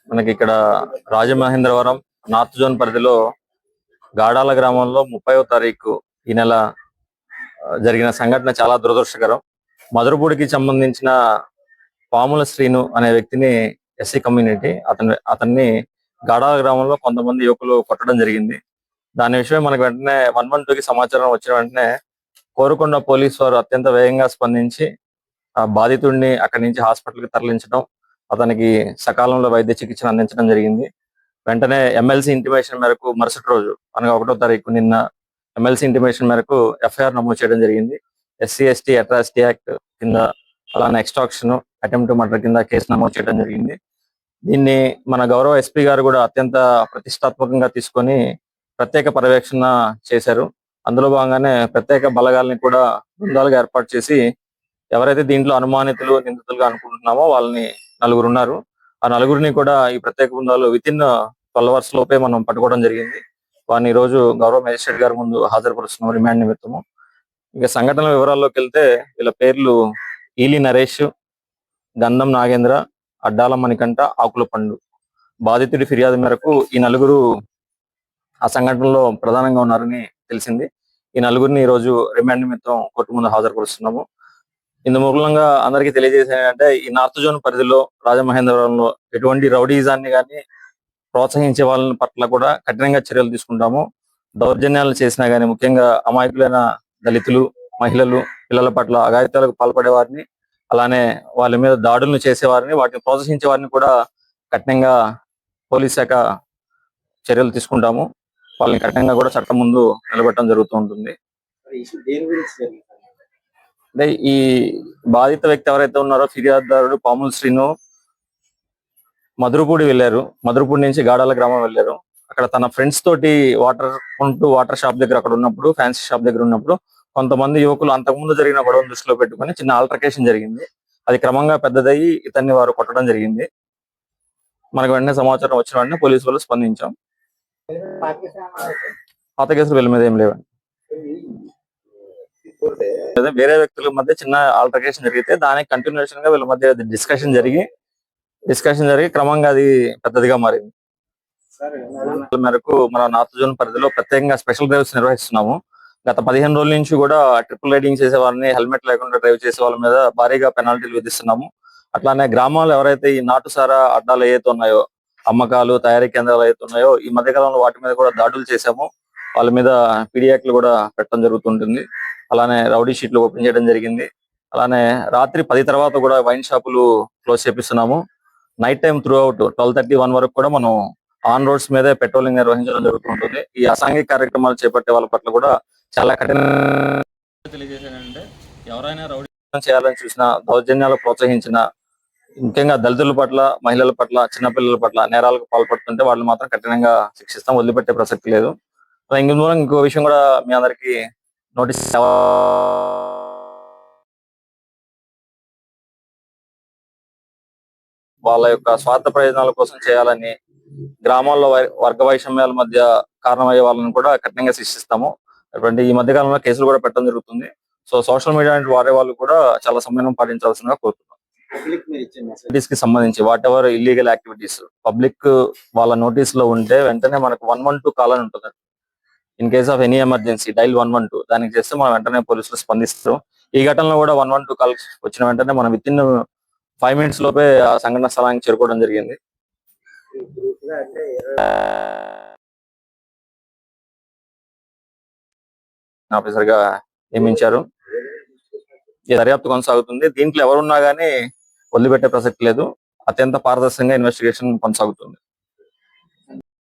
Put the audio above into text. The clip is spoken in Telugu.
మనకి ఇక్కడ రాజమహేంద్రవరం నార్త్ జోన్ పరిధిలో గాడాల గ్రామంలో 30వ తారీఖు ఈ నెల జరిగిన సంఘటన చాలా దురదృష్టకరం. మధురపూడికి సంబంధించిన పాముల శ్రీను అనే వ్యక్తిని ఎస్సీ కమ్యూనిటీ అతన్ని గాడాల గ్రామంలో కొంతమంది యువకులు కొట్టడం జరిగింది. దాని విషయం మనకు వెంటనే 112కి సమాచారం వచ్చిన వెంటనే కోరుకొండ పోలీసు వారు అత్యంత వేగంగా స్పందించి ఆ బాధితుడిని అక్కడి నుంచి హాస్పిటల్కి తరలించడం, అతనికి సకాలంలో వైద్య చికిత్సను అందించడం జరిగింది. వెంటనే ఎమ్మెల్సీ ఇంటిమేషన్ మేరకు మరుసటి రోజు అనగా 1వ తారీఖు నిన్న ఎమ్మెల్సీ ఇంటిమేషన్ మేరకు ఎఫ్ఐఆర్ నమోదు చేయడం జరిగింది. ఎస్సీ ఎస్టీ అట్రాసిటీ యాక్ట్ కింద, అలానే ఎక్స్టాక్షన్, అటెంప్ట్ మర్డర్ కింద కేసు నమోదు చేయడం జరిగింది. దీన్ని మన గౌరవ ఎస్పీ గారు కూడా అత్యంత ప్రతిష్టాత్మకంగా తీసుకొని ప్రత్యేక పర్యవేక్షణ చేశారు. అందులో భాగంగానే ప్రత్యేక బలగాల్ని కూడా బృందాలుగా ఏర్పాటు చేసి ఎవరైతే దీంట్లో అనుమానితులు నిందితులుగా అనుకుంటున్నామో వాళ్ళని నలుగురు ఉన్నారు. ఆ నలుగురిని కూడా ఈ ప్రత్యేక బృందాలు వితిన్ 12 hours లోపే మనం పట్టుకోవడం జరిగింది. వారిని ఈ రోజు గౌరవ మేజిస్ట్రేట్ గారి ముందు హాజరుపరుస్తున్నాం రిమాండ్ నిమిత్తము. ఇక సంఘటన వివరాల్లోకి వెళ్తే వీళ్ళ పేర్లు ఈలి నరేష్, గంధం నాగేంద్ర, అడ్డాల మణికంఠ, ఆకుల పండు. బాధితుడి ఫిర్యాదు మేరకు ఈ నలుగురు ఆ సంఘటనలో ప్రధానంగా ఉన్నారని తెలిసింది. ఈ నలుగురిని ఈ రోజు రిమాండ్ నిమిత్తం కోర్టు ముందు హాజరుపరుస్తున్నాము. ఇందు మూలంగా అందరికీ తెలియజేసేదంటే ఈ నార్త్ జోన్ పరిధిలో రాజమహేంద్రవరంలో ఎటువంటి రౌడీజాన్ని కానీ ప్రోత్సహించే వాళ్ళ పట్ల కూడా కఠినంగా చర్యలు తీసుకుంటాము. దౌర్జన్యాలు చేసినా గానీ, ముఖ్యంగా అమాయకులైన దళితులు, మహిళలు, పిల్లల పట్ల అఘాయిత్యాలకు పాల్పడే వారిని, అలానే వాళ్ళ మీద దాడులను చేసేవారిని, వాటిని ప్రోత్సహించే వారిని కూడా కఠినంగా పోలీస్ శాఖ చర్యలు తీసుకుంటాము. వాళ్ళని కఠినంగా కూడా చట్టం ముందు నిలబెట్టడం జరుగుతూ ఉంటుంది. అంటే ఈ బాధిత వ్యక్తి ఎవరైతే ఉన్నారో ఫిర్యాదుదారుడు పాముల శ్రీను మధురపూడి వెళ్ళారు. మధురపూడి నుంచి గాడాల గ్రామం వెళ్ళారు. అక్కడ తన ఫ్రెండ్స్ తోటి వాటర్ షాప్ దగ్గర అక్కడ ఉన్నప్పుడు, ఫ్యాన్సీ షాప్ దగ్గర ఉన్నప్పుడు కొంతమంది యువకులు అంతకుముందు జరిగిన గొడవను దృష్టిలో పెట్టుకుని చిన్న ఆల్టర్కేషన్ జరిగింది. అది క్రమంగా పెద్దదయ్యి ఇతన్ని వారు కొట్టడం జరిగింది. మనకు వెంటనే సమాచారం వచ్చిన వెంటనే పోలీసు వాళ్ళు స్పందించాం. పాత కేసులు వీళ్ళ మీద ఏం లేవండి. వేరే వ్యక్తుల మధ్య చిన్న ఆల్టర్కేషన్ జరిగితే దానికి కంటిన్యూషన్ గా వీళ్ళ మధ్య డిస్కషన్ జరిగి క్రమంగా అది పెద్దదిగా మారింది. మేరకు మన నార్త్ జోన్ పరిధిలో ప్రత్యేకంగా స్పెషల్ డ్రైవ్స్ నిర్వహిస్తున్నాము. గత 15 రోజుల నుంచి కూడా ట్రిపుల్ రైడింగ్ చేసే వాళ్ళని, హెల్మెట్ లేకుండా డ్రైవ్ చేసే వాళ్ళ మీద భారీగా పెనాల్టీలు విధిస్తున్నాము. అట్లానే గ్రామాలు ఎవరైతే ఈ నాటుసారా అడ్డాలు ఏవైతే ఉన్నాయో, అమ్మకాలు, తయారీ కేంద్రాలు ఏవైతే ఉన్నాయో, ఈ మధ్య కాలంలో వాటి మీద కూడా దాడులు చేశాము. వాళ్ళ మీద పీడియాక్లు కూడా పెట్టడం జరుగుతుంటుంది. అలానే రౌడీ షీట్లు ఓపెన్ చేయడం జరిగింది. అలానే రాత్రి 10 తర్వాత కూడా వైన్ షాపులు క్లోజ్ చేపిస్తున్నాము. నైట్ టైం త్రూ అవుట్ 12:30, 1 వరకు కూడా మనం ఆన్ రోడ్స్ మీదే పెట్రోలింగ్ నిర్వహించడం జరుగుతుంటుంది. ఈ అసాంఘిక కార్యక్రమాలు చేపట్టే వాళ్ళ పట్ల కూడా చాలా కఠిన తెలియజేశానంటే, ఎవరైనా రౌడీ చేయాలని చూసినా, దౌర్జన్యాలు ప్రోత్సహించిన, ముఖ్యంగా దళితుల పట్ల, మహిళల పట్ల, చిన్నపిల్లల పట్ల నేరాలకు పాల్పడుతుంటే వాళ్ళు మాత్రం కఠినంగా శిక్షిస్తాం, వదిలిపెట్టే ప్రసక్తి లేదు. ఇంకో విషయం కూడా మీ అందరికి నోటీస్ వాళ్ళ యొక్క స్వార్థ ప్రయోజనాల కోసం చేయాలని, గ్రామాల్లో వర్గ వైషమ్యాల మధ్య కారణమయ్యే వాళ్ళని కూడా కఠినంగా శిక్షిస్తాము. అటువంటి ఈ మధ్య కాలంలో కేసులు కూడా పెట్టడం జరుగుతుంది. సో సోషల్ మీడియా వాడే వాళ్ళు కూడా చాలా సంయమనం పాటించాల్సిందిగా కోరుతున్నాం. కి సంబంధించి what ever illegal activities public వాళ్ళ నోటీస్ లో ఉంటే వెంటనే మనకు 112 కాల్ అని ఉంటుంది. In case of any emergency dial 112 దానికి చేస్తే మనం వెంటనే పోలీసులు స్పందిస్తారు. ఈ ఘటనలో కూడా 112 కాల్ వచ్చిన వెంటనే మనం వితిన్ 5 minutes లోపే ఆ సంఘటన స్థలానికి చేరుకోవడం జరిగింది. ఆఫీసర్ గా నియమించారు. ఈ దర్యాప్తు కొనసాగుతుంది. దీంట్లో ఎవరున్నా గానీ వదిలిపెట్టే ప్రసక్తి లేదు. అత్యంత పారదర్శకంగా ఇన్వెస్టిగేషన్ కొనసాగుతుంది.